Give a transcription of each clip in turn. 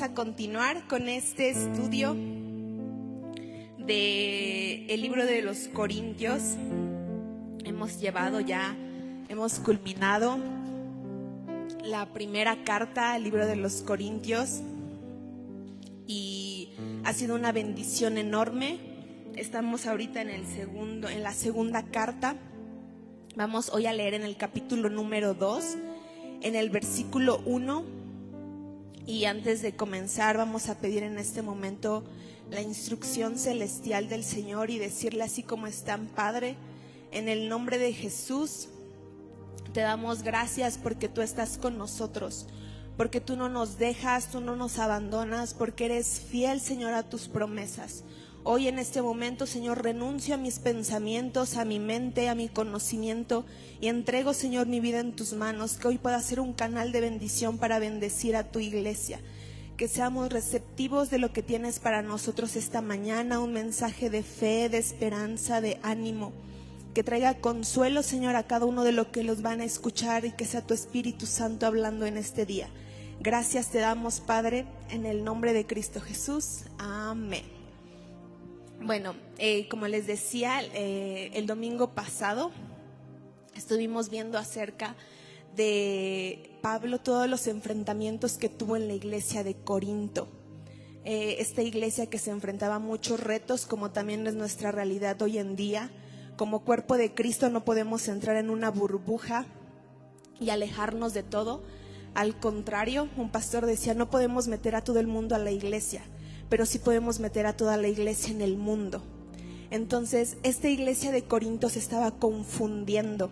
A continuar con este estudio del libro de los Corintios. Hemos culminado la primera carta al libro de los Corintios y ha sido una bendición enorme. Estamos ahorita en la segunda carta. Vamos hoy a leer en el capítulo número 2, en el versículo 1. Y antes de comenzar vamos a pedir en este momento la instrucción celestial del Señor y decirle así como están: Padre, en el nombre de Jesús, te damos gracias porque tú estás con nosotros, porque tú no nos dejas, tú no nos abandonas, porque eres fiel, Señor, a tus promesas. Hoy en este momento, Señor, renuncio a mis pensamientos, a mi mente, a mi conocimiento y entrego, Señor, mi vida en tus manos, que hoy pueda ser un canal de bendición para bendecir a tu iglesia. Que seamos receptivos de lo que tienes para nosotros esta mañana, un mensaje de fe, de esperanza, de ánimo, que traiga consuelo, Señor, a cada uno de los que los van a escuchar y que sea tu Espíritu Santo hablando en este día. Gracias te damos, Padre, en el nombre de Cristo Jesús. Amén. Bueno, como les decía, el domingo pasado estuvimos viendo acerca de Pablo, todos los enfrentamientos que tuvo en la iglesia de Corinto. Esta iglesia que se enfrentaba a muchos retos, como también es nuestra realidad hoy en día. Como cuerpo de Cristo no podemos entrar en una burbuja y alejarnos de todo. Al contrario, un pastor decía, no podemos meter a todo el mundo a la iglesia, pero sí podemos meter a toda la iglesia en el mundo. Entonces, esta iglesia de Corinto se estaba confundiendo,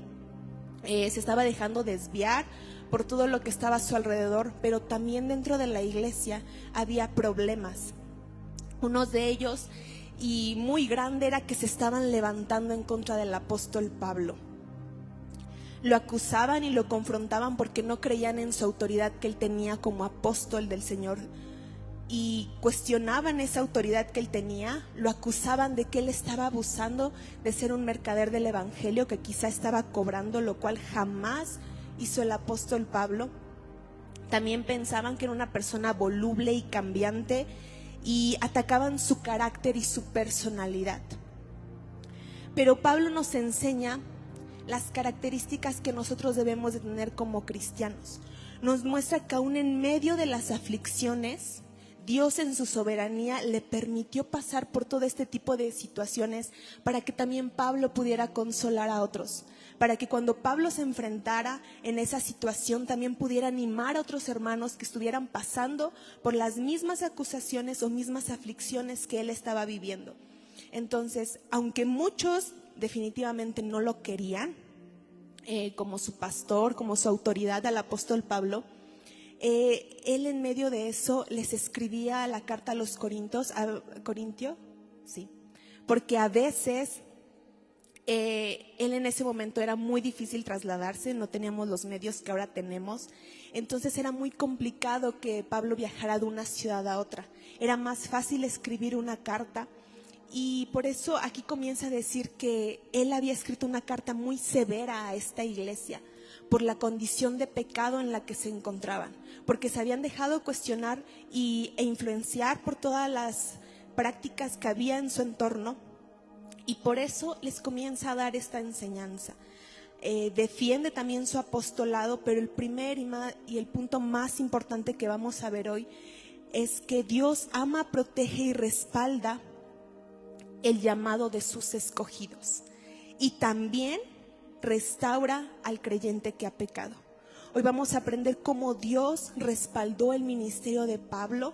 se estaba dejando desviar por todo lo que estaba a su alrededor, pero también dentro de la iglesia había problemas. Uno de ellos, y muy grande, era que se estaban levantando en contra del apóstol Pablo. Lo acusaban y lo confrontaban porque no creían en su autoridad que él tenía como apóstol del Señor, y cuestionaban esa autoridad que él tenía. Lo acusaban de que él estaba abusando de ser un mercader del evangelio, que quizá estaba cobrando, lo cual jamás hizo el apóstol Pablo. También pensaban que era una persona voluble y cambiante y atacaban su carácter y su personalidad. Pero Pablo nos enseña las características que nosotros debemos de tener como cristianos. Nos muestra que aún en medio de las aflicciones, Dios en su soberanía le permitió pasar por todo este tipo de situaciones para que también Pablo pudiera consolar a otros, para que cuando Pablo se enfrentara en esa situación también pudiera animar a otros hermanos que estuvieran pasando por las mismas acusaciones o mismas aflicciones que él estaba viviendo. Entonces, aunque muchos definitivamente no lo querían como su pastor, como su autoridad al apóstol Pablo, él en medio de eso les escribía la carta a los Corintios, sí, porque a veces él en ese momento era muy difícil trasladarse, no teníamos los medios que ahora tenemos, entonces era muy complicado que Pablo viajara de una ciudad a otra. Era más fácil escribir una carta, y por eso aquí comienza a decir que él había escrito una carta muy severa a esta iglesia por la condición de pecado en la que se encontraban, porque se habían dejado cuestionar e influenciar por todas las prácticas que había en su entorno, y por eso les comienza a dar esta enseñanza. Defiende también su apostolado, pero el primer y el punto más importante que vamos a ver hoy es que Dios ama, protege y respalda el llamado de sus escogidos, y también restaura al creyente que ha pecado. Hoy vamos a aprender cómo Dios respaldó el ministerio de Pablo,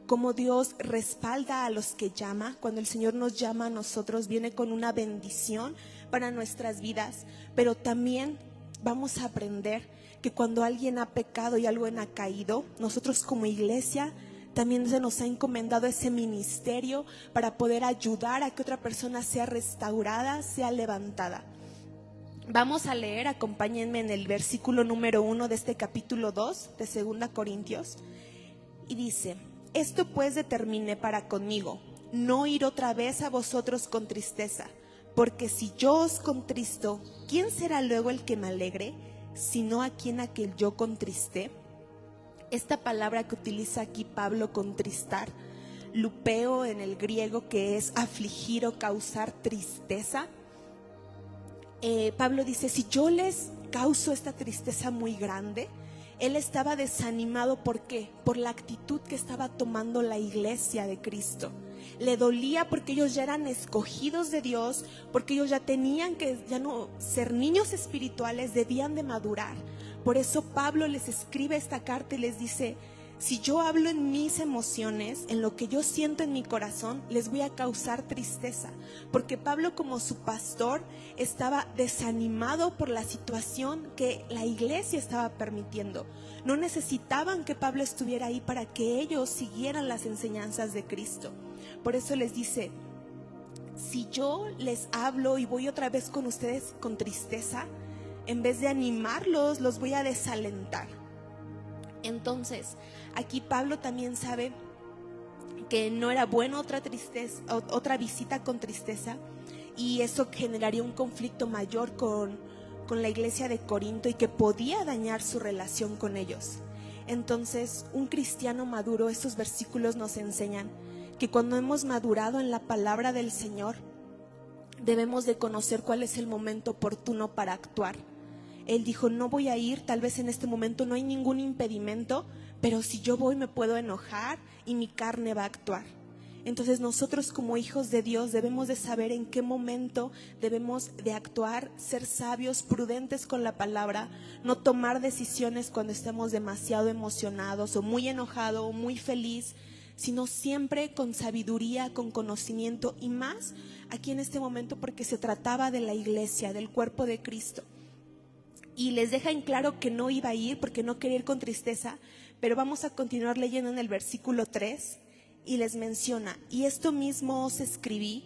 cómo Dios respalda a los que llama. Cuando el Señor nos llama a nosotros, viene con una bendición para nuestras vidas, pero también vamos a aprender que cuando alguien ha pecado y alguien ha caído, nosotros como iglesia también se nos ha encomendado ese ministerio para poder ayudar a que otra persona sea restaurada, sea levantada. Vamos a leer, acompáñenme en el versículo número 1 de este capítulo 2 de 2 Corintios. Y dice: esto pues determiné para conmigo, no ir otra vez a vosotros con tristeza, porque si yo os contristo, ¿quién será luego el que me alegre, sino a quien yo contristé? Esta palabra que utiliza aquí Pablo, contristar, lupeo en el griego, que es afligir o causar tristeza. Pablo dice, si yo les causo esta tristeza muy grande, él estaba desanimado. ¿Por qué? Por la actitud que estaba tomando la iglesia de Cristo. Le dolía porque ellos ya eran escogidos de Dios, porque ellos ya tenían que ya no ser niños espirituales, debían de madurar. Por eso Pablo les escribe esta carta y les dice, si yo hablo en mis emociones, en lo que yo siento en mi corazón, les voy a causar tristeza. Porque Pablo, como su pastor, estaba desanimado por la situación que la iglesia estaba permitiendo. No necesitaban que Pablo estuviera ahí para que ellos siguieran las enseñanzas de Cristo. Por eso les dice, si yo les hablo y voy otra vez con ustedes con tristeza, en vez de animarlos, los voy a desalentar. Entonces, aquí Pablo también sabe que no era bueno otra visita con tristeza, y eso generaría un conflicto mayor con la iglesia de Corinto y que podía dañar su relación con ellos. Entonces, un cristiano maduro, estos versículos nos enseñan que cuando hemos madurado en la palabra del Señor, debemos de conocer cuál es el momento oportuno para actuar. Él dijo, no voy a ir, tal vez en este momento no hay ningún impedimento, pero si yo voy me puedo enojar y mi carne va a actuar. Entonces nosotros como hijos de Dios debemos de saber en qué momento debemos de actuar, ser sabios, prudentes con la palabra, no tomar decisiones cuando estemos demasiado emocionados o muy enojados o muy feliz, sino siempre con sabiduría, con conocimiento, y más aquí en este momento porque se trataba de la iglesia, del cuerpo de Cristo. Y les deja en claro que no iba a ir porque no quería ir con tristeza, pero vamos a continuar leyendo en el versículo 3 y les menciona, y esto mismo os escribí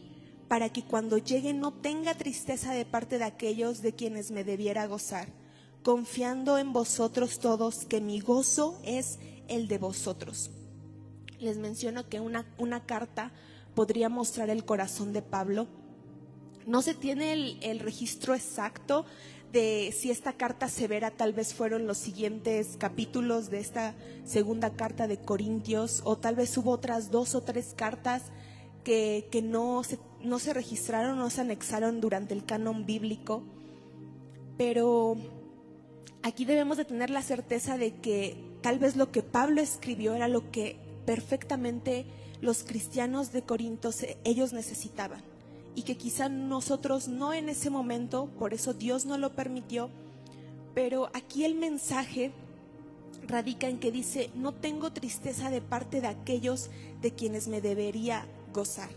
para que cuando llegue no tenga tristeza de parte de aquellos de quienes me debiera gozar, confiando en vosotros todos que mi gozo es el de vosotros. Les menciono que una carta podría mostrar el corazón de Pablo. No se tiene el registro exacto de si esta carta severa tal vez fueron los siguientes capítulos de esta segunda carta de Corintios, o tal vez hubo otras 2 o 3 cartas que no se registraron, no se anexaron durante el canon bíblico. Pero aquí debemos de tener la certeza de que tal vez lo que Pablo escribió era lo que perfectamente los cristianos de Corinto ellos necesitaban, y que quizá nosotros no en ese momento, por eso Dios no lo permitió. Pero aquí el mensaje radica en que dice, no tengo tristeza de parte de aquellos de quienes me debería gozar.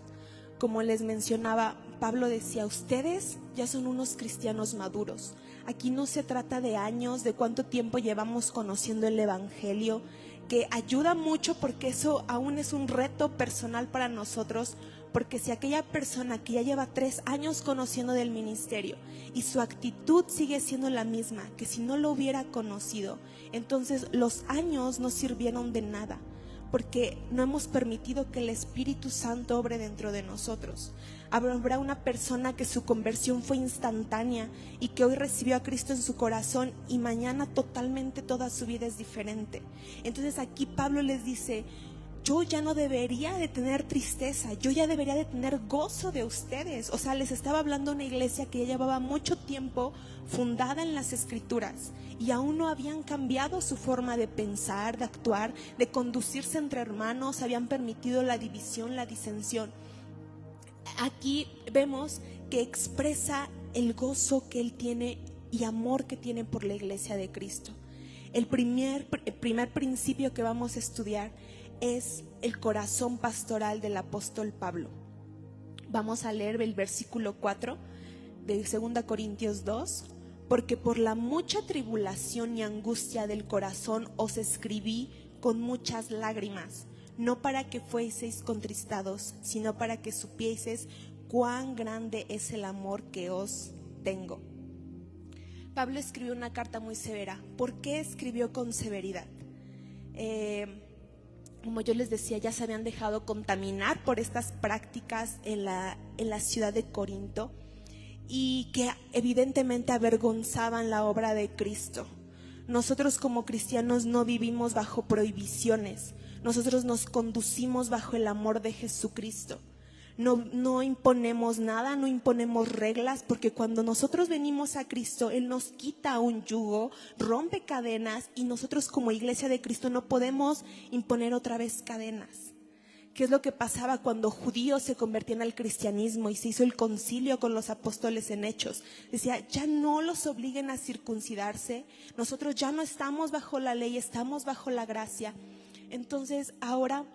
Como les mencionaba, Pablo decía, ustedes ya son unos cristianos maduros. Aquí no se trata de años, de cuánto tiempo llevamos conociendo el evangelio, que ayuda mucho porque eso aún es un reto personal para nosotros, porque si aquella persona que ya lleva 3 años conociendo del ministerio y su actitud sigue siendo la misma que si no lo hubiera conocido, entonces los años no sirvieron de nada, porque no hemos permitido que el Espíritu Santo obre dentro de nosotros. Habrá una persona que su conversión fue instantánea y que hoy recibió a Cristo en su corazón y mañana totalmente toda su vida es diferente. Entonces aquí Pablo les dice, yo ya no debería de tener tristeza, yo ya debería de tener gozo de ustedes. O sea, les estaba hablando a una iglesia que ya llevaba mucho tiempo fundada en las Escrituras y aún no habían cambiado su forma de pensar, de actuar, de conducirse entre hermanos, habían permitido la división, la disensión. Aquí vemos que expresa el gozo que él tiene y amor que tiene por la iglesia de Cristo. El primer principio que vamos a estudiar es el corazón pastoral del apóstol Pablo. Vamos a leer el versículo 4 de 2 Corintios 2. Porque por la mucha tribulación y angustia del corazón os escribí con muchas lágrimas, no para que fueseis contristados, sino para que supieseis cuán grande es el amor que os tengo. Pablo escribió una carta muy severa. ¿Por qué escribió con severidad? Como yo les decía, ya se habían dejado contaminar por estas prácticas en la ciudad de Corinto, y que evidentemente avergonzaban la obra de Cristo. Nosotros como cristianos no vivimos bajo prohibiciones. Nosotros nos conducimos bajo el amor de Jesucristo. No imponemos nada, no imponemos reglas, porque cuando nosotros venimos a Cristo, Él nos quita un yugo, rompe cadenas, y nosotros como iglesia de Cristo no podemos imponer otra vez cadenas. ¿Qué es lo que pasaba cuando judíos se convertían al cristianismo y se hizo el concilio con los apóstoles en Hechos? Decía, ya no los obliguen a circuncidarse, nosotros ya no estamos bajo la ley, estamos bajo la gracia. Entonces ahora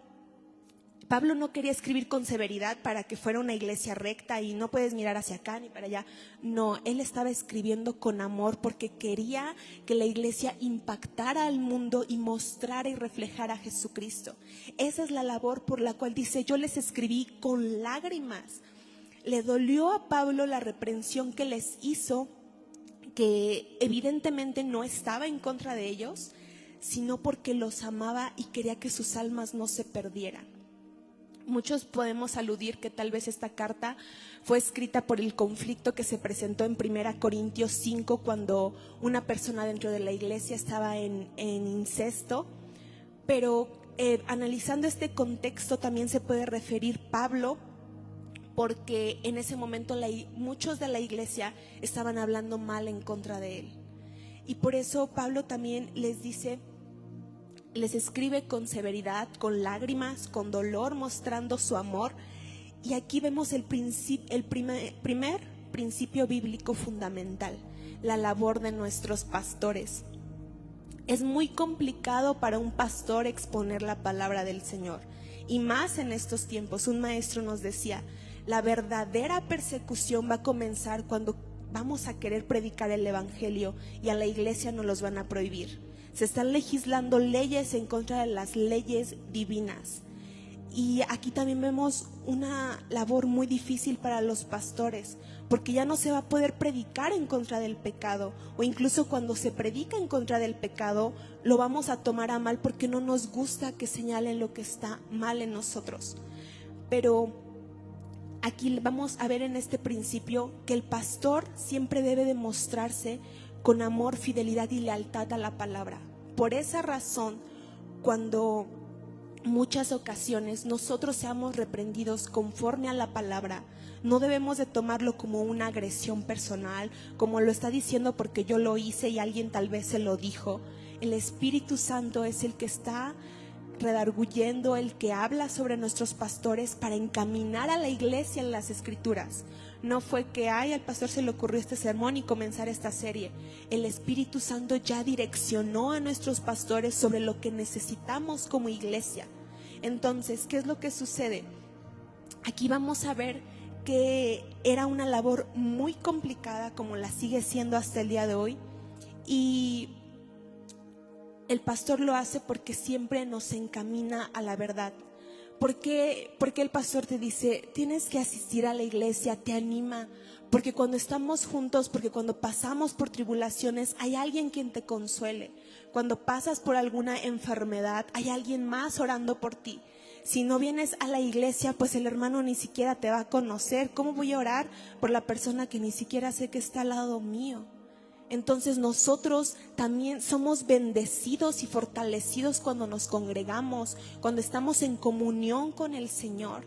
Pablo no quería escribir con severidad para que fuera una iglesia recta y no puedes mirar hacia acá ni para allá. No, él estaba escribiendo con amor porque quería que la iglesia impactara al mundo y mostrara y reflejara a Jesucristo. Esa es la labor por la cual dice, yo les escribí con lágrimas. Le dolió a Pablo la reprensión que les hizo, que evidentemente no estaba en contra de ellos, sino porque los amaba y quería que sus almas no se perdieran. Muchos podemos aludir que tal vez esta carta fue escrita por el conflicto que se presentó en 1 Corintios 5 cuando una persona dentro de la iglesia estaba en incesto, pero analizando este contexto también se puede referir Pablo, porque en ese momento muchos de la iglesia estaban hablando mal en contra de él, y por eso Pablo también les dice, les escribe con severidad, con lágrimas, con dolor, mostrando su amor. Y aquí vemos el primer principio bíblico fundamental, la labor de nuestros pastores. Es muy complicado para un pastor exponer la palabra del Señor, y más en estos tiempos. Un maestro nos decía, la verdadera persecución va a comenzar cuando vamos a querer predicar el evangelio y a la iglesia nos los van a prohibir. Se están legislando leyes en contra de las leyes divinas. Y aquí también vemos una labor muy difícil para los pastores, porque ya no se va a poder predicar en contra del pecado, o incluso cuando se predica en contra del pecado, lo vamos a tomar a mal porque no nos gusta que señalen lo que está mal en nosotros. Pero aquí vamos a ver en este principio que el pastor siempre debe demostrarse con amor, fidelidad y lealtad a la palabra. Por esa razón, cuando muchas ocasiones nosotros seamos reprendidos conforme a la palabra, no debemos de tomarlo como una agresión personal, como lo está diciendo porque yo lo hice y alguien tal vez se lo dijo. El Espíritu Santo es el que está redarguyendo, el que habla sobre nuestros pastores para encaminar a la iglesia en las Escrituras. No fue que al pastor se le ocurrió este sermón y comenzar esta serie. El Espíritu Santo ya direccionó a nuestros pastores sobre lo que necesitamos como iglesia. Entonces, ¿qué es lo que sucede? Aquí vamos a ver que era una labor muy complicada, como la sigue siendo hasta el día de hoy, y el pastor lo hace porque siempre nos encamina a la verdad. ¿Por qué el pastor te dice, tienes que asistir a la iglesia, te anima? Porque cuando estamos juntos, porque cuando pasamos por tribulaciones, hay alguien quien te consuele. Cuando pasas por alguna enfermedad, hay alguien más orando por ti. Si no vienes a la iglesia, pues el hermano ni siquiera te va a conocer. ¿Cómo voy a orar por la persona que ni siquiera sé que está al lado mío? Entonces nosotros también somos bendecidos y fortalecidos cuando nos congregamos, cuando estamos en comunión con el Señor.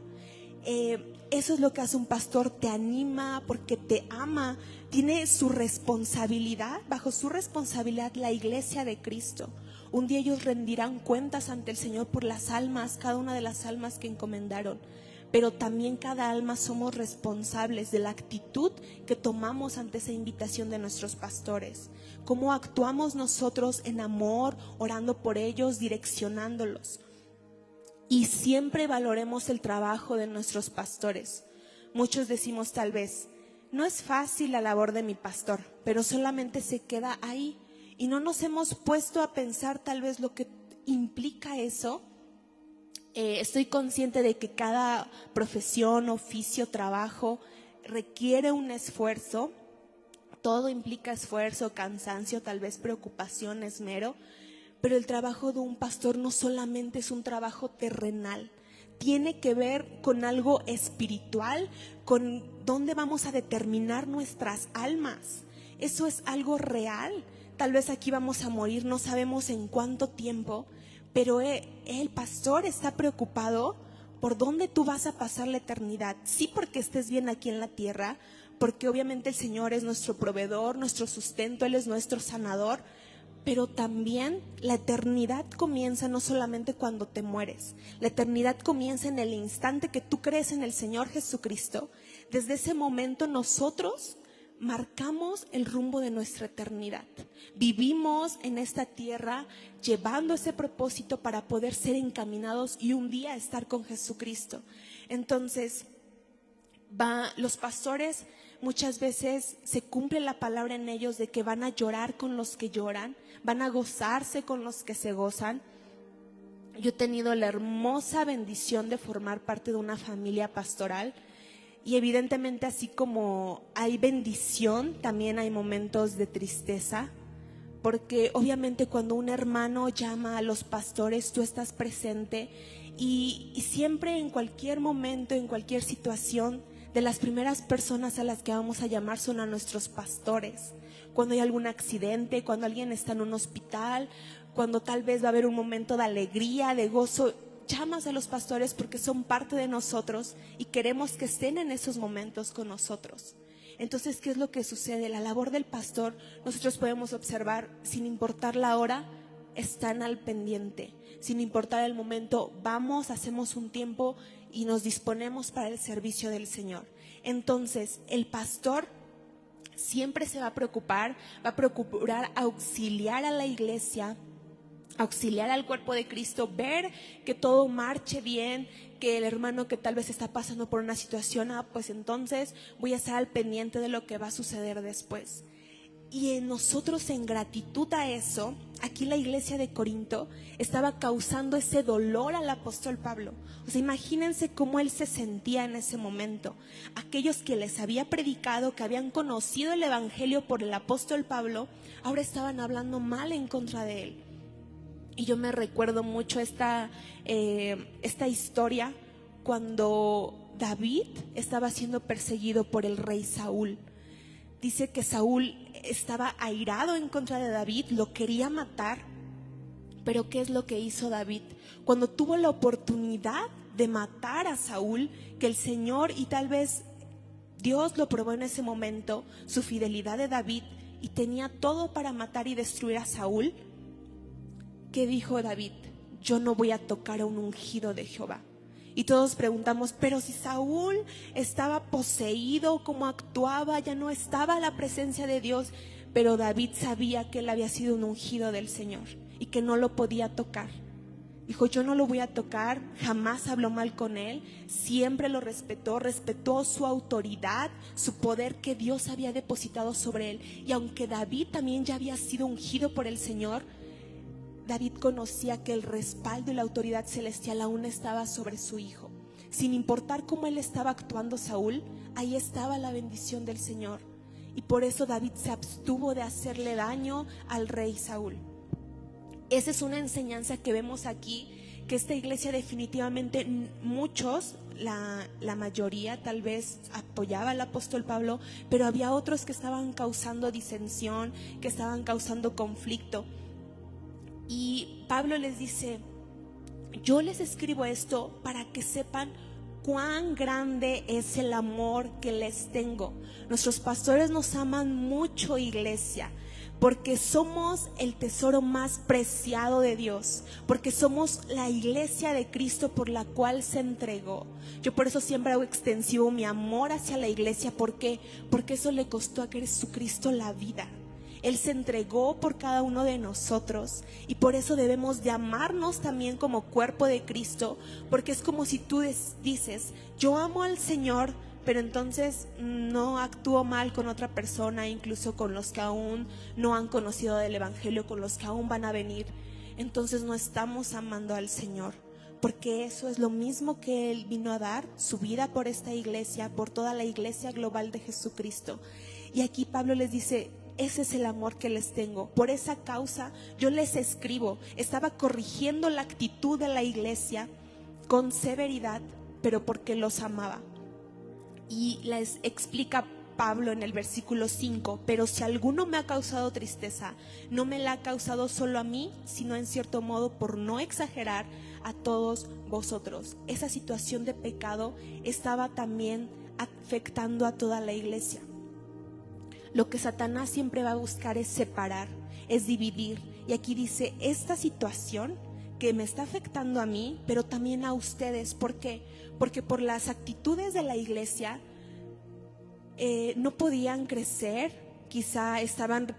Eso es lo que hace un pastor, te anima porque te ama, tiene su responsabilidad, bajo su responsabilidad la iglesia de Cristo. Un día ellos rendirán cuentas ante el Señor por las almas, cada una de las almas que encomendaron. Pero también cada alma somos responsables de la actitud que tomamos ante esa invitación de nuestros pastores. Cómo actuamos nosotros en amor, orando por ellos, direccionándolos. Y siempre valoremos el trabajo de nuestros pastores. Muchos decimos tal vez, no es fácil la labor de mi pastor, pero solamente se queda ahí. Y no nos hemos puesto a pensar tal vez lo que implica eso. Estoy consciente de que cada profesión, oficio, trabajo requiere un esfuerzo. Todo implica esfuerzo, cansancio, tal vez preocupación, esmero. Pero el trabajo de un pastor no solamente es un trabajo terrenal, tiene que ver con algo espiritual, con dónde vamos a determinar nuestras almas. Eso es algo real. tal vez aquí vamos a morir, no sabemos en cuánto tiempo, pero el pastor está preocupado por dónde tú vas a pasar la eternidad. Sí, porque estés bien aquí en la tierra, porque obviamente el Señor es nuestro proveedor, nuestro sustento, Él es nuestro sanador, pero también la eternidad comienza no solamente cuando te mueres. La eternidad comienza en el instante que tú crees en el Señor Jesucristo. Desde ese momento nosotros marcamos el rumbo de nuestra eternidad. Vivimos en esta tierra llevando ese propósito para poder ser encaminados y un día estar con Jesucristo. Entonces, los pastores muchas veces se cumple la palabra en ellos de que van a llorar con los que lloran, van a gozarse con los que se gozan. Yo he tenido la hermosa bendición de formar parte de una familia pastoral. Y evidentemente, así como hay bendición, también hay momentos de tristeza, porque obviamente cuando un hermano llama a los pastores, tú estás presente y siempre, en cualquier momento, en cualquier situación, de las primeras personas a las que vamos a llamar son a nuestros pastores. Cuando hay algún accidente, cuando alguien está en un hospital, cuando tal vez va a haber un momento de alegría, de gozo, llamas a los pastores porque son parte de nosotros y queremos que estén en esos momentos con nosotros. Entonces, ¿qué es lo que sucede? La labor del pastor, nosotros podemos observar, sin importar la hora, están al pendiente. Sin importar el momento, vamos, hacemos un tiempo y nos disponemos para el servicio del Señor. Entonces, el pastor siempre se va a procurar auxiliar a la iglesia, auxiliar al cuerpo de Cristo, ver que todo marche bien, que el hermano que tal vez está pasando por una situación, pues entonces voy a estar al pendiente de lo que va a suceder después. Y en nosotros, en gratitud a eso, aquí la iglesia de Corinto estaba causando ese dolor al apóstol Pablo. O sea, imagínense cómo él se sentía en ese momento. Aquellos que les había predicado, que habían conocido el evangelio por el apóstol Pablo, ahora estaban hablando mal en contra de él. Y yo me recuerdo mucho esta historia cuando David estaba siendo perseguido por el rey Saúl. Dice que Saúl estaba airado en contra de David, lo quería matar. Pero ¿qué es lo que hizo David? Cuando tuvo la oportunidad de matar a Saúl, que el Señor, y tal vez Dios lo probó en ese momento, su fidelidad de David, y tenía todo para matar y destruir a Saúl, ¿qué dijo David? Yo no voy a tocar a un ungido de Jehová. Y todos preguntamos, pero si Saúl estaba poseído, ¿cómo actuaba? Ya no estaba la presencia de Dios. Pero David sabía que él había sido un ungido del Señor y que no lo podía tocar. Dijo, yo no lo voy a tocar, jamás habló mal con él, siempre lo respetó su autoridad, su poder que Dios había depositado sobre él. Y aunque David también ya había sido ungido por el Señor, David conocía que el respaldo y la autoridad celestial aún estaba sobre su hijo. Sin importar cómo él estaba actuando Saúl, ahí estaba la bendición del Señor. Y por eso David se abstuvo de hacerle daño al rey Saúl. Esa es una enseñanza que vemos aquí, que esta iglesia definitivamente muchos, la mayoría tal vez apoyaba al apóstol Pablo, pero había otros que estaban causando disensión, que estaban causando conflicto. Y Pablo les dice, yo les escribo esto para que sepan cuán grande es el amor que les tengo. Nuestros pastores nos aman mucho, iglesia, porque somos el tesoro más preciado de Dios, porque somos la iglesia de Cristo por la cual se entregó. Yo por eso siempre hago extensivo mi amor hacia la iglesia. ¿Por qué? Porque eso le costó a Jesucristo la vida. Él se entregó por cada uno de nosotros y por eso debemos de amarnos también como cuerpo de Cristo, porque es como si tú dices, yo amo al Señor, pero entonces no actúo mal con otra persona, incluso con los que aún no han conocido del evangelio, con los que aún van a venir. Entonces no estamos amando al Señor, porque eso es lo mismo que Él vino a dar, su vida por esta iglesia, por toda la iglesia global de Jesucristo. Y aquí Pablo les dice, ese es el amor que les tengo. Por esa causa yo les escribo. Estaba corrigiendo la actitud de la iglesia con severidad, pero porque los amaba. Y les explica Pablo en el versículo 5, pero si alguno me ha causado tristeza, no me la ha causado solo a mí, sino en cierto modo, por no exagerar, a todos vosotros. Esa situación de pecado estaba también afectando a toda la iglesia. Lo que Satanás siempre va a buscar es separar, es dividir. Y aquí dice, esta situación que me está afectando a mí, pero también a ustedes. ¿Por qué? Porque por las actitudes de la iglesia no podían crecer, quizá estaban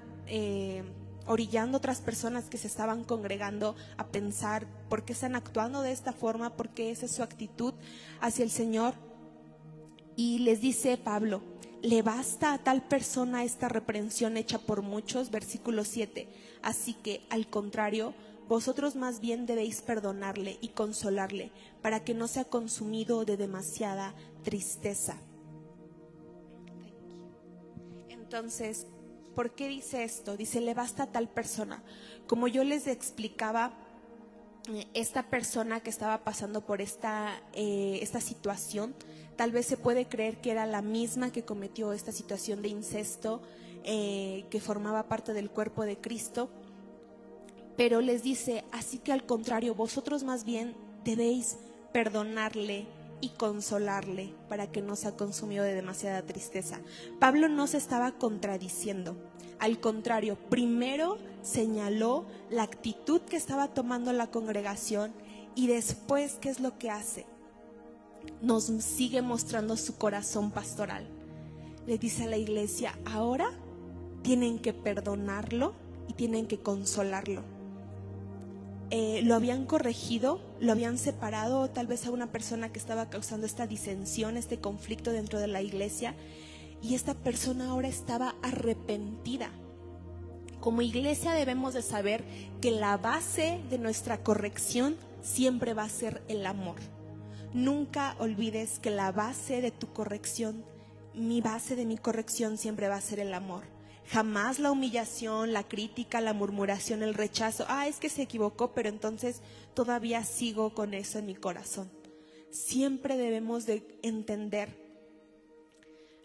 orillando a otras personas que se estaban congregando a pensar por qué están actuando de esta forma, por qué esa es su actitud hacia el Señor. Y les dice Pablo, le basta a tal persona esta reprensión hecha por muchos, versículo 7, así que al contrario, vosotros más bien debéis perdonarle y consolarle, para que no sea consumido de demasiada tristeza. Entonces, ¿por qué dice esto? Dice, le basta a tal persona. Como yo les explicaba, esta persona que estaba pasando por esta situación, tal vez se puede creer que era la misma que cometió esta situación de incesto, que formaba parte del cuerpo de Cristo. Pero les dice, así que al contrario, vosotros más bien debéis perdonarle y consolarle para que no sea consumido de demasiada tristeza. Pablo no se estaba contradiciendo, al contrario, primero señaló la actitud que estaba tomando la congregación y después, ¿qué es lo que hace? Nos sigue mostrando su corazón pastoral. Le dice a la iglesia, ahora tienen que perdonarlo y tienen que consolarlo. Lo habían corregido, lo habían separado tal vez a una persona que estaba causando esta disensión, este conflicto dentro de la iglesia, y esta persona ahora estaba arrepentida. Como iglesia debemos de saber que la base de nuestra corrección siempre va a ser el amor. Nunca olvides que la base de tu corrección, mi base de mi corrección siempre va a ser el amor. Jamás la humillación, la crítica, la murmuración, el rechazo. Es que se equivocó, pero entonces todavía sigo con eso en mi corazón. Siempre debemos de entender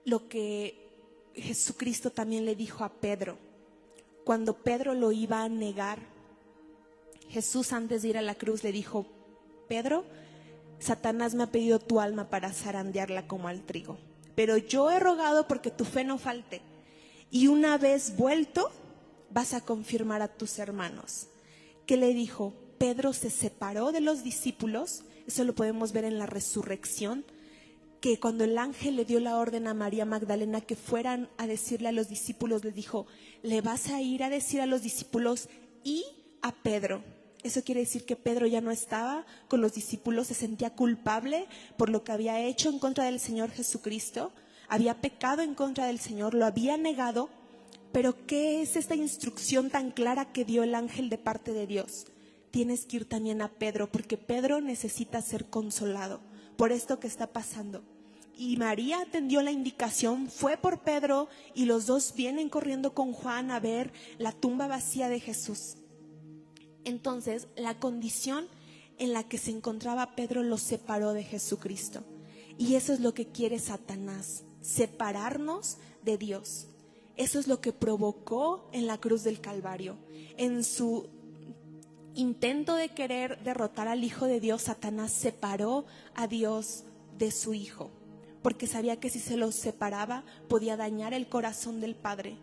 lo que Jesucristo también le dijo a Pedro. Cuando Pedro lo iba a negar, Jesús antes de ir a la cruz le dijo, Pedro, Satanás me ha pedido tu alma para zarandearla como al trigo, pero yo he rogado porque tu fe no falte. Y una vez vuelto, vas a confirmar a tus hermanos. ¿Qué le dijo? Pedro se separó de los discípulos. Eso lo podemos ver en la resurrección, que cuando el ángel le dio la orden a María Magdalena que fueran a decirle a los discípulos, le dijo, le vas a ir a decir a los discípulos y a Pedro. Eso quiere decir que Pedro ya no estaba con los discípulos, se sentía culpable por lo que había hecho en contra del Señor Jesucristo. Había pecado en contra del Señor, lo había negado, pero ¿qué es esta instrucción tan clara que dio el ángel de parte de Dios? Tienes que ir también a Pedro, porque Pedro necesita ser consolado por esto que está pasando. Y María atendió la indicación, fue por Pedro y los dos vienen corriendo con Juan a ver la tumba vacía de Jesús. Entonces, la condición en la que se encontraba Pedro los separó de Jesucristo. Y eso es lo que quiere Satanás, separarnos de Dios. Eso es lo que provocó en la cruz del Calvario. En su intento de querer derrotar al Hijo de Dios, Satanás separó a Dios de su Hijo, porque sabía que si se los separaba podía dañar el corazón del Padre.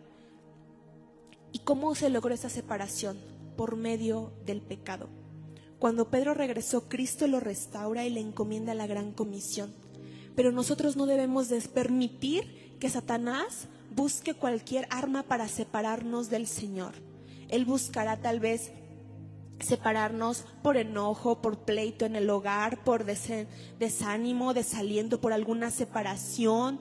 ¿Y cómo se logró esa separación? Por medio del pecado. Cuando Pedro regresó, Cristo lo restaura y le encomienda la gran comisión. Pero nosotros no debemos de permitir que Satanás busque cualquier arma para separarnos del Señor. Él buscará tal vez separarnos por enojo, por pleito en el hogar, por desánimo, desaliento, por alguna separación,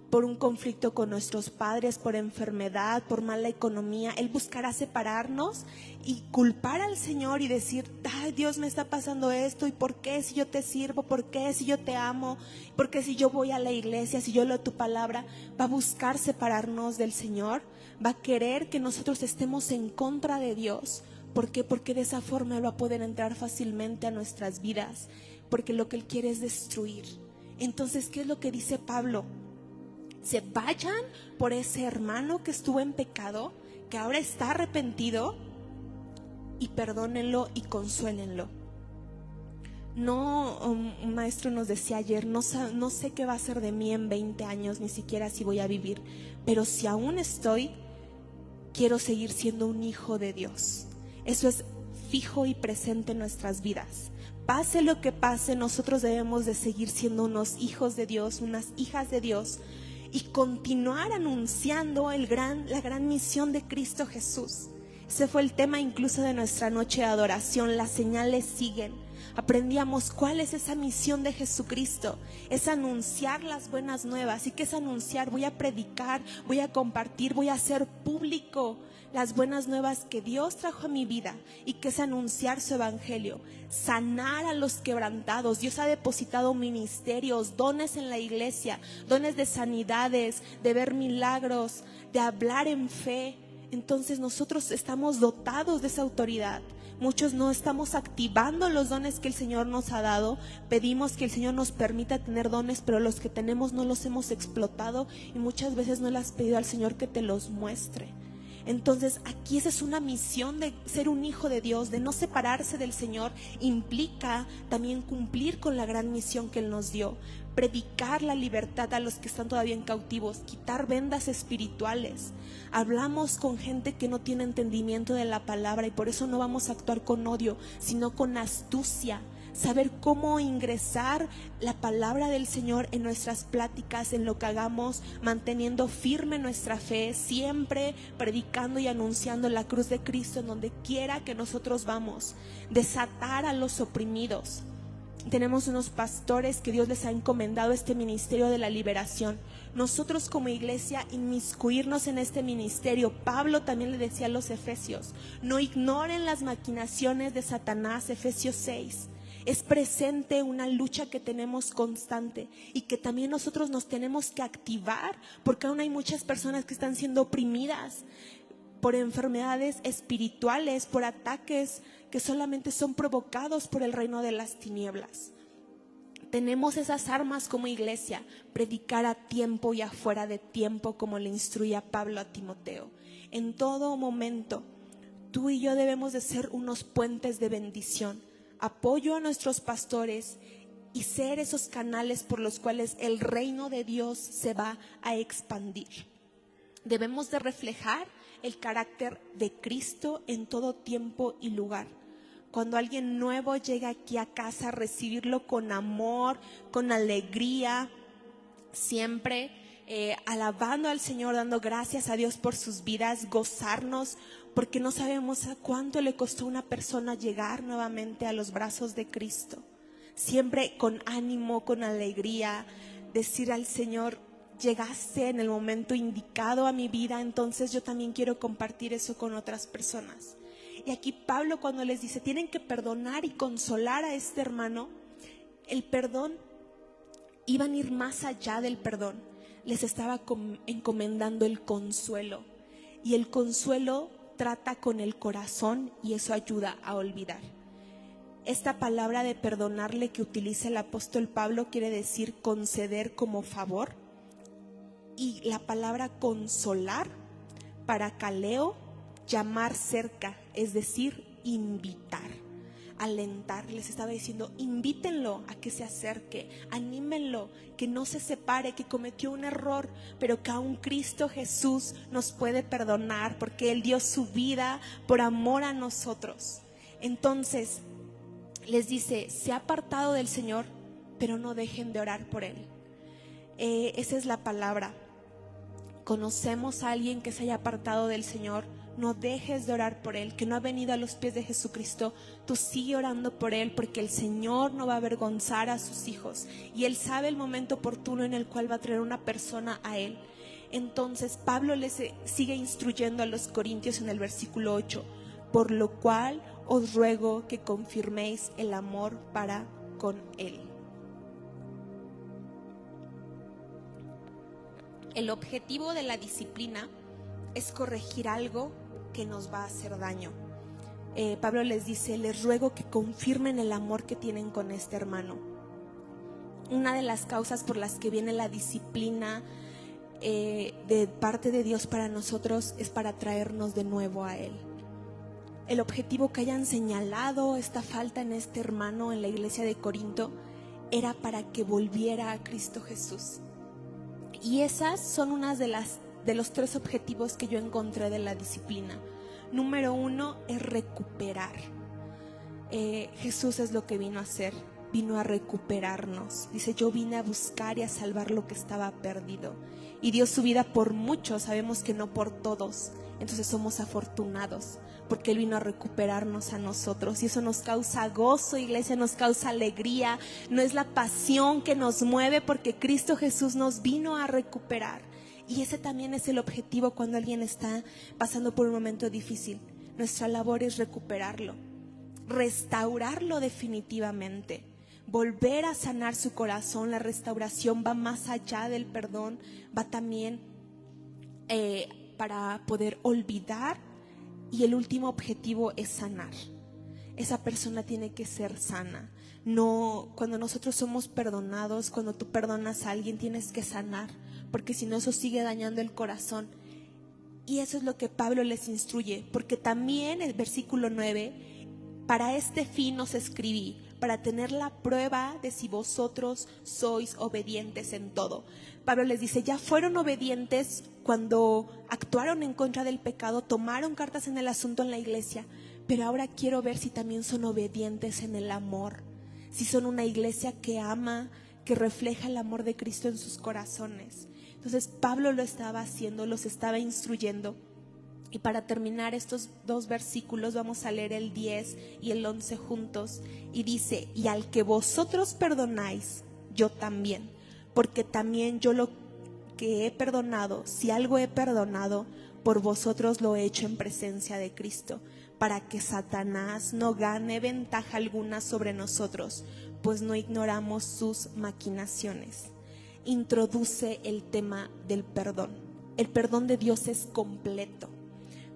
por un conflicto con nuestros padres, por enfermedad, por mala economía. Él buscará separarnos y culpar al Señor y decir, ay, Dios, me está pasando esto, ¿y por qué si yo te sirvo? ¿Por qué si yo te amo? ¿Por qué si yo voy a la iglesia, si yo leo tu palabra? Va a buscar separarnos del Señor, va a querer que nosotros estemos en contra de Dios. ¿Por qué? Porque de esa forma Él va a poder entrar fácilmente a nuestras vidas, porque lo que Él quiere es destruir. Entonces, ¿qué es lo que dice Pablo? se vayan por ese hermano que estuvo en pecado, que ahora está arrepentido, y perdónenlo y consuélenlo. No, un maestro nos decía ayer, no sé qué va a ser de mí en 20 años, ni siquiera si voy a vivir, pero si aún estoy, quiero seguir siendo un hijo de Dios. Eso es fijo y presente en nuestras vidas. Pase lo que pase, nosotros debemos de seguir siendo unos hijos de Dios, unas hijas de Dios, y continuar anunciando la gran misión de Cristo Jesús. Ese fue el tema incluso de nuestra noche de adoración. Las señales siguen. Aprendíamos cuál es esa misión de Jesucristo. Es anunciar las buenas nuevas. ¿Y qué es anunciar? Voy a predicar, voy a compartir, voy a hacer público las buenas nuevas que Dios trajo a mi vida. ¿Y qué es anunciar su evangelio? Sanar a los quebrantados. Dios ha depositado ministerios, dones en la iglesia, dones de sanidades, de ver milagros, de hablar en fe. Entonces nosotros estamos dotados de esa autoridad. Muchos no estamos activando los dones que el Señor nos ha dado. Pedimos que el Señor nos permita tener dones, pero los que tenemos no los hemos explotado y muchas veces no le has pedido al Señor que te los muestre. Entonces aquí esa es una misión de ser un hijo de Dios, de no separarse del Señor. Implica también cumplir con la gran misión que Él nos dio. Predicar la libertad a los que están todavía en cautivos, quitar vendas espirituales. Hablamos con gente que no tiene entendimiento de la palabra y por eso no vamos a actuar con odio, sino con astucia. Saber cómo ingresar la palabra del Señor en nuestras pláticas, en lo que hagamos, manteniendo firme nuestra fe, siempre predicando y anunciando la cruz de Cristo en donde quiera que nosotros vamos. Desatar a los oprimidos. Tenemos unos pastores que Dios les ha encomendado este ministerio de la liberación. Nosotros como iglesia inmiscuirnos en este ministerio. Pablo también le decía a los efesios, no ignoren las maquinaciones de Satanás, Efesios 6. Es presente una lucha que tenemos constante y que también nosotros nos tenemos que activar, porque aún hay muchas personas que están siendo oprimidas por enfermedades espirituales, por ataques que solamente son provocados por el reino de las tinieblas. Tenemos esas armas como iglesia, predicar a tiempo y afuera de tiempo, como le instruía Pablo a Timoteo. En todo momento, tú y yo debemos de ser unos puentes de bendición, apoyo a nuestros pastores y ser esos canales por los cuales el reino de Dios se va a expandir. Debemos de reflejar el carácter de Cristo en todo tiempo y lugar. Cuando alguien nuevo llega aquí a casa, recibirlo con amor, con alegría, siempre alabando al Señor, dando gracias a Dios por sus vidas, gozarnos, porque no sabemos a cuánto le costó a una persona llegar nuevamente a los brazos de Cristo. Siempre con ánimo, con alegría, decir al Señor, llegaste en el momento indicado a mi vida, entonces yo también quiero compartir eso con otras personas. Y aquí Pablo, cuando les dice, tienen que perdonar y consolar a este hermano, el perdón, iban a ir más allá del perdón, les estaba encomendando el consuelo. Y el consuelo trata con el corazón y eso ayuda a olvidar. Esta palabra de perdonarle que utiliza el apóstol Pablo quiere decir conceder como favor. Y la palabra consolar, paracaleo, llamar cerca, es decir, invitar, alentar. Les estaba diciendo, invítenlo a que se acerque, anímenlo, que no se separe, que cometió un error, pero que aún Cristo Jesús nos puede perdonar, porque Él dio su vida por amor a nosotros. Entonces, les dice, se ha apartado del Señor, pero no dejen de orar por Él. Esa es la palabra. Conocemos a alguien que se haya apartado del Señor, no dejes de orar por él, que no ha venido a los pies de Jesucristo. Tú sigue orando por él, porque el Señor no va a avergonzar a sus hijos y Él sabe el momento oportuno en el cual va a traer una persona a Él. Entonces Pablo les sigue instruyendo a los corintios en el versículo 8, por lo cual os ruego que confirméis el amor para con Él. El objetivo de la disciplina es corregir algo que nos va a hacer daño. Pablo les dice, les ruego que confirmen el amor que tienen con este hermano. Una de las causas por las que viene la disciplina de parte de Dios para nosotros es para traernos de nuevo a Él. El objetivo que hayan señalado esta falta en este hermano en la iglesia de Corinto era para que volviera a Cristo Jesús. Y esas son unas de los 3 objetivos que yo encontré de la disciplina. Número 1 es recuperar. Jesús es lo que vino a hacer, vino a recuperarnos. Dice, yo vine a buscar y a salvar lo que estaba perdido. Y dio su vida por muchos, sabemos que no por todos. Entonces somos afortunados, porque Él vino a recuperarnos a nosotros. Y eso nos causa gozo, iglesia, nos causa alegría. No es la pasión que nos mueve, porque Cristo Jesús nos vino a recuperar. Y ese también es el objetivo cuando alguien está pasando por un momento difícil. Nuestra labor es recuperarlo, restaurarlo definitivamente, volver a sanar su corazón. La restauración va más allá del perdón, va también para poder olvidar, y el último objetivo es sanar. Esa persona tiene que ser sana. No, cuando nosotros somos perdonados, cuando tú perdonas a alguien, tienes que sanar, porque si no, eso sigue dañando el corazón. Y eso es lo que Pablo les instruye, porque también el versículo 9, para este fin os escribí, para tener la prueba de si vosotros sois obedientes en todo. Pablo les dice, ya fueron obedientes cuando actuaron en contra del pecado, tomaron cartas en el asunto en la iglesia, pero ahora quiero ver si también son obedientes en el amor, si son una iglesia que ama, que refleja el amor de Cristo en sus corazones. Entonces Pablo lo estaba haciendo, los estaba instruyendo. Y para terminar estos 2 versículos vamos a leer el 10 y el 11 juntos. Y dice, y al que vosotros perdonáis, yo también, porque también yo lo que he perdonado, si algo he perdonado, por vosotros lo he hecho en presencia de Cristo, para que Satanás no gane ventaja alguna sobre nosotros, pues no ignoramos sus maquinaciones. Introduce el tema del perdón. El perdón de Dios es completo,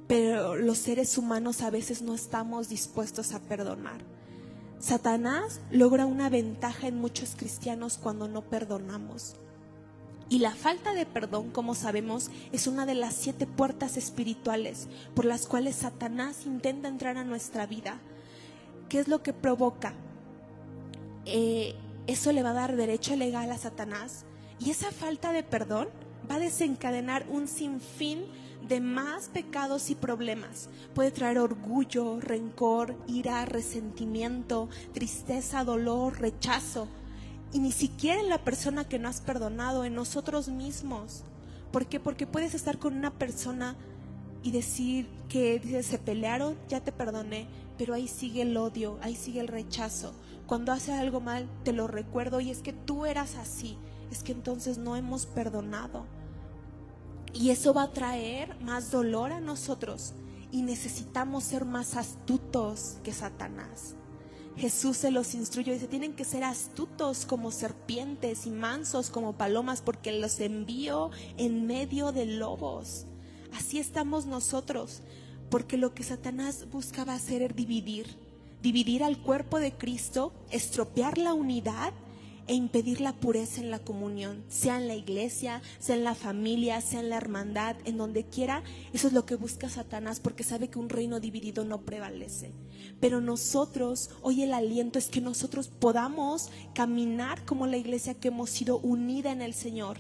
pero los seres humanos a veces no estamos dispuestos a perdonar. Satanás logra una ventaja en muchos cristianos cuando no perdonamos. Y la falta de perdón, como sabemos, es una de las 7 puertas espirituales por las cuales Satanás intenta entrar a nuestra vida. ¿Qué es lo que provoca? Eso le va a dar derecho legal a Satanás, y esa falta de perdón va a desencadenar un sinfín de más pecados y problemas. Puede traer orgullo, rencor, ira, resentimiento, tristeza, dolor, rechazo. Y ni siquiera en la persona que no has perdonado, en nosotros mismos. ¿Por qué? Porque puedes estar con una persona y decir que se pelearon, ya te perdoné, pero ahí sigue el odio, ahí sigue el rechazo. Cuando hace algo mal, te lo recuerdo, y es que tú eras así. Es que entonces no hemos perdonado. Y eso va a traer más dolor a nosotros, y necesitamos ser más astutos que Satanás. Jesús se los instruyó y dice, tienen que ser astutos como serpientes y mansos como palomas, porque los envío en medio de lobos. Así estamos nosotros, porque lo que Satanás buscaba hacer es dividir al cuerpo de Cristo, estropear la unidad e impedir la pureza en la comunión, sea en la iglesia, sea en la familia, sea en la hermandad, en donde quiera. Eso es lo que busca Satanás, porque sabe que un reino dividido no prevalece. Pero nosotros, hoy el aliento es que nosotros podamos caminar como la iglesia que hemos sido unida en el Señor,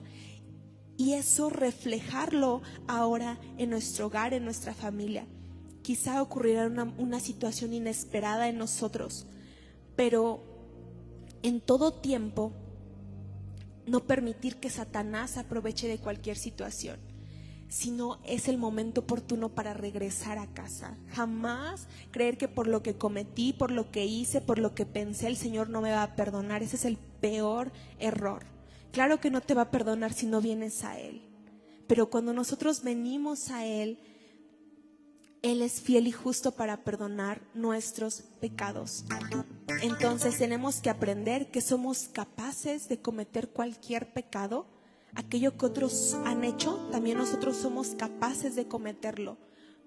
y eso reflejarlo ahora en nuestro hogar, en nuestra familia. Quizá ocurrirá una situación inesperada en nosotros, pero en todo tiempo no permitir que Satanás aproveche de cualquier situación, sino es el momento oportuno para regresar a casa. Jamás creer que por lo que cometí, por lo que hice, por lo que pensé, el Señor no me va a perdonar. Ese es el peor error. Claro que no te va a perdonar si no vienes a Él, pero cuando nosotros venimos a Él, Él es fiel y justo para perdonar nuestros pecados. Entonces tenemos que aprender que somos capaces de cometer cualquier pecado. Aquello que otros han hecho, también nosotros somos capaces de cometerlo.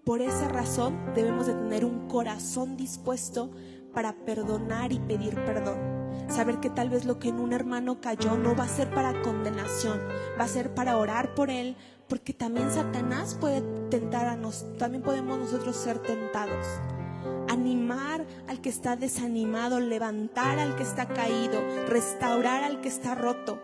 Por esa razón debemos de tener un corazón dispuesto para perdonar y pedir perdón. saber que tal vez lo que en un hermano cayó no va a ser para condenación, va a ser para orar por él, porque también Satanás puede tentar a nosotros, también podemos nosotros ser tentados. Animar al que está desanimado, levantar al que está caído, restaurar al que está roto.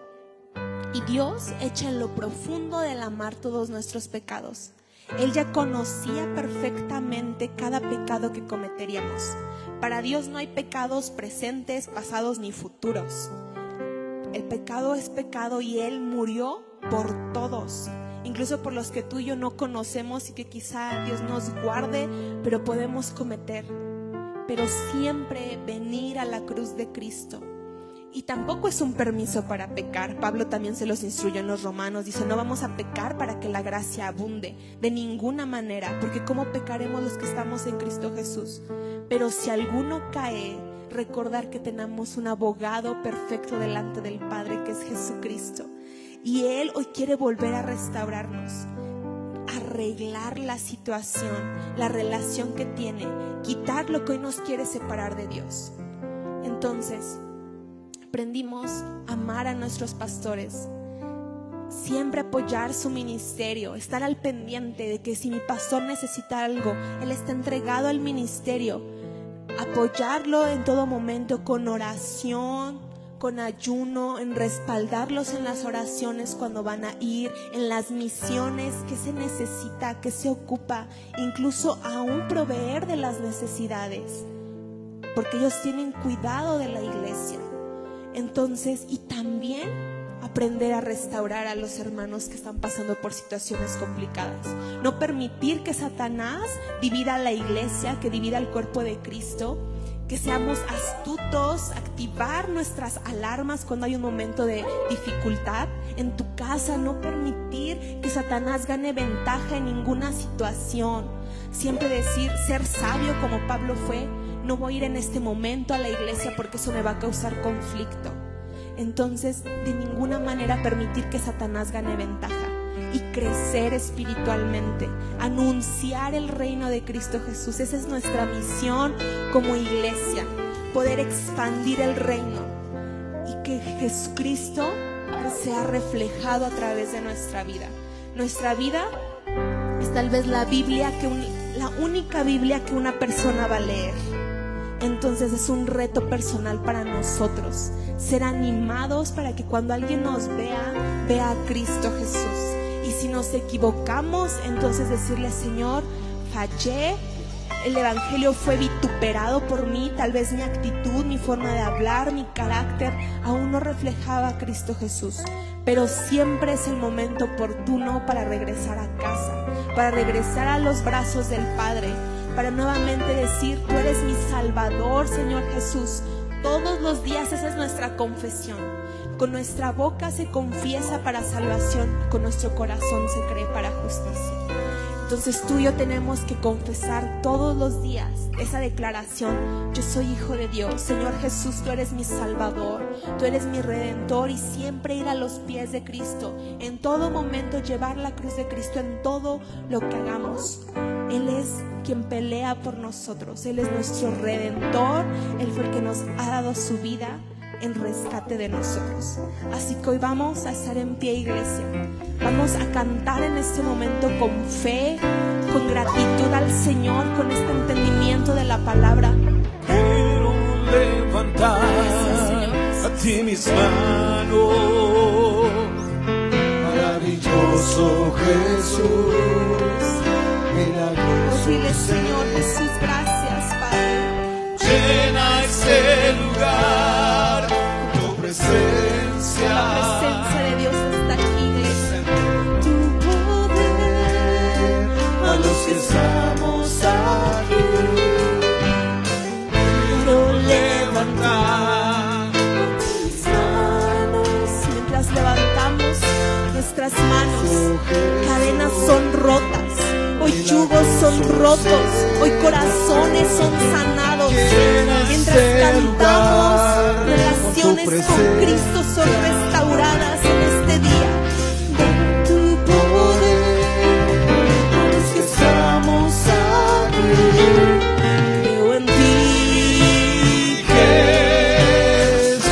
Y Dios echa en lo profundo del mar todos nuestros pecados. Él ya conocía perfectamente cada pecado que cometeríamos. Para Dios no hay pecados presentes, pasados ni futuros. El pecado es pecado y Él murió por todos, incluso por los que tú y yo no conocemos y que quizá Dios nos guarde, pero podemos cometer. Pero siempre venir a la cruz de Cristo. Y tampoco es un permiso para pecar. Pablo también se los instruyó en los Romanos. Dice, no vamos a pecar para que la gracia abunde. De ninguna manera, porque ¿cómo pecaremos los que estamos en Cristo Jesús? Pero si alguno cae, recordar que tenemos un abogado perfecto delante del Padre, que es Jesucristo. Y Él hoy quiere volver a restaurarnos, arreglar la situación, la relación que tiene, quitar lo que hoy nos quiere separar de Dios. Entonces, aprendimos a amar a nuestros pastores, siempre apoyar su ministerio, estar al pendiente de que si mi pastor necesita algo, él está entregado al ministerio, apoyarlo en todo momento con oración, con ayuno, en respaldarlos en las oraciones cuando van a ir, en las misiones, que se necesita, que se ocupa, incluso aún proveer de las necesidades, porque ellos tienen cuidado de la iglesia. Entonces, y también aprender a restaurar a los hermanos que están pasando por situaciones complicadas. No permitir que Satanás divida a la iglesia, que divida al cuerpo de Cristo, que seamos astutos, activar nuestras alarmas cuando hay un momento de dificultad. En tu casa, no permitir que Satanás gane ventaja en ninguna situación. Siempre decir, ser sabio como Pablo fue. No voy a ir en este momento a la iglesia porque eso me va a causar conflicto. Entonces, de ninguna manera permitir que Satanás gane ventaja y crecer espiritualmente, anunciar el reino de Cristo Jesús. Esa es nuestra misión como iglesia, poder expandir el reino y que Jesucristo sea reflejado a través de nuestra vida. Nuestra vida es tal vez la única Biblia que una persona va a leer. Entonces es un reto personal para nosotros, ser animados para que cuando alguien nos vea, vea a Cristo Jesús. Y si nos equivocamos, entonces decirle, Señor, fallé, el evangelio fue vituperado por mí, tal vez mi actitud, mi forma de hablar, mi carácter aún no reflejaba a Cristo Jesús. Pero siempre es el momento oportuno para regresar a casa, para regresar a los brazos del Padre, para nuevamente decir, tú eres mi Salvador, Señor Jesús. Todos los días esa es nuestra confesión. Con nuestra boca se confiesa para salvación, con nuestro corazón se cree para justicia. Entonces tú y yo tenemos que confesar todos los días esa declaración: yo soy hijo de Dios, Señor Jesús, tú eres mi Salvador, tú eres mi Redentor, y siempre ir a los pies de Cristo, en todo momento llevar la cruz de Cristo en todo lo que hagamos. Él es quien pelea por nosotros, Él es nuestro Redentor, Él fue el que nos ha dado su vida en rescate de nosotros. Así que hoy vamos a estar en pie, iglesia. Vamos a cantar en este momento con fe, con gratitud al Señor, con este entendimiento de la palabra. Quiero levantar a ti mis manos, maravilloso Jesús, milagroso. Dile, Señor Jesús, gracias, Padre. Llena este lugar, tu presencia. La presencia de Dios está aquí, iglesia. Tu poder a los que estamos aquí. Quiero levantar Mis manos, mientras levantamos nuestras manos, cadenas son rotas. Hoy yugos son rotos, hoy corazones son sanados. Mientras cantamos, relaciones con Cristo son restauradas en este día. De tu poder, los que estamos aquí. creo en ti, Jesús.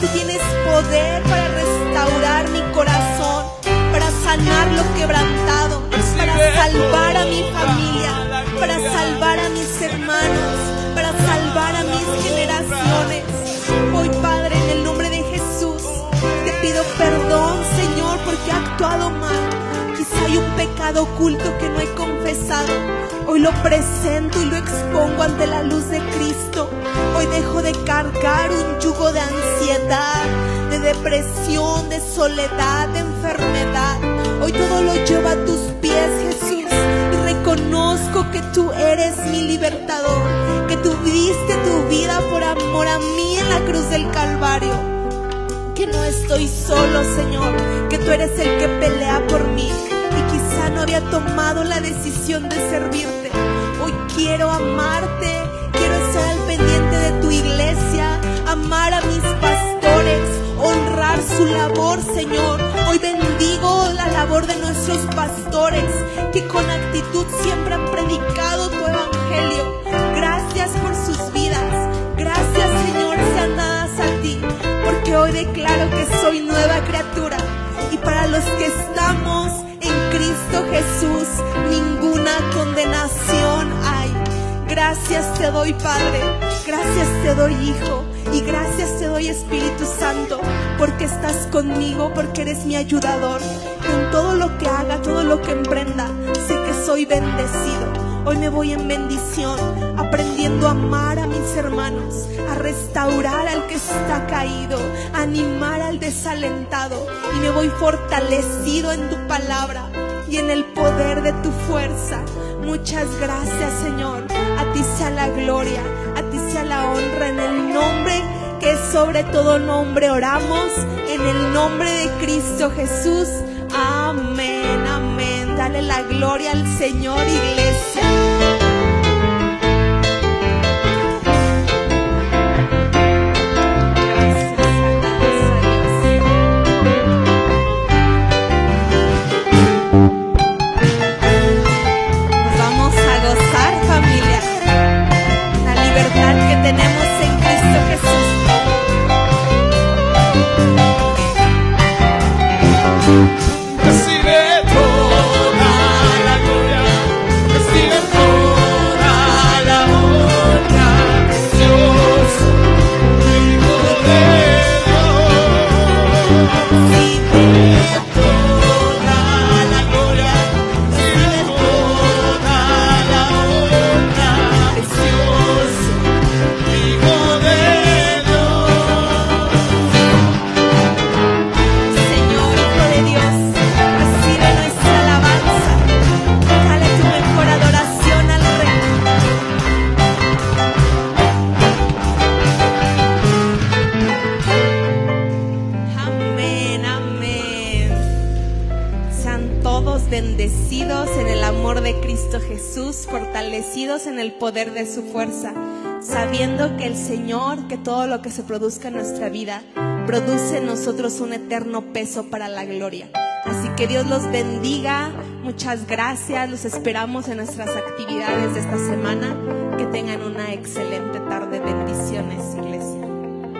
tú tienes poder para restaurar mi corazón, para sanar lo quebrantado, para salvar a mi familia, para salvar a mis hermanos, para salvar a mis generaciones. Hoy, Padre, en el nombre de Jesús, te pido perdón, Señor, porque he actuado mal. Quizá hay un pecado oculto que no he confesado. Hoy lo presento y lo expongo ante la luz de Cristo. Hoy dejo de cargar un yugo de ansiedad, de depresión, de soledad, de enfermedad. Hoy todo lo llevo a tus pies, Jesús, y reconozco que tú eres mi libertador, que tú diste tu vida por amor a mí en la cruz del Calvario, que no estoy solo, Señor, que tú eres el que pelea por mí y quizá no había tomado la decisión de servirte. Hoy quiero amarte, quiero estar al pendiente de tu iglesia, amar a mis pastores, honrar su labor, Señor. Hoy bendigo la labor de nuestros pastores que con actitud siempre han predicado tu evangelio. Gracias por sus vidas. Gracias, Señor, sean dadas a ti, porque hoy declaro que soy nueva criatura. Y para los que estamos en Cristo Jesús, ninguna condenación hay. Gracias te doy, Padre, gracias te doy, Hijo, y gracias te doy, Espíritu Santo, porque estás conmigo, porque eres mi ayudador. En todo lo que haga, todo lo que emprenda, sé que soy bendecido. Hoy me voy en bendición, aprendiendo a amar a mis hermanos, a restaurar al que está caído, a animar al desalentado, y me voy fortalecido en tu palabra y en el poder de tu fuerza. Muchas gracias, Señor. A ti sea la gloria, a ti sea la honra, en el nombre que es sobre todo nombre oramos, en el nombre de Cristo Jesús. Amén, amén. Dale la gloria al Señor, iglesia. Recibe toda la gloria, recibe toda la honra, precioso Hijo de Dios. Recibe toda la gloria, recibe toda la honra, precioso Hijo de bendecidos en el amor de Cristo Jesús, fortalecidos en el poder de su fuerza, sabiendo que el Señor, que todo lo que se produzca en nuestra vida, produce en nosotros un eterno peso para la gloria. Así que Dios los bendiga, muchas gracias, los esperamos en nuestras actividades de esta semana. Que tengan una excelente tarde. Bendiciones, iglesia.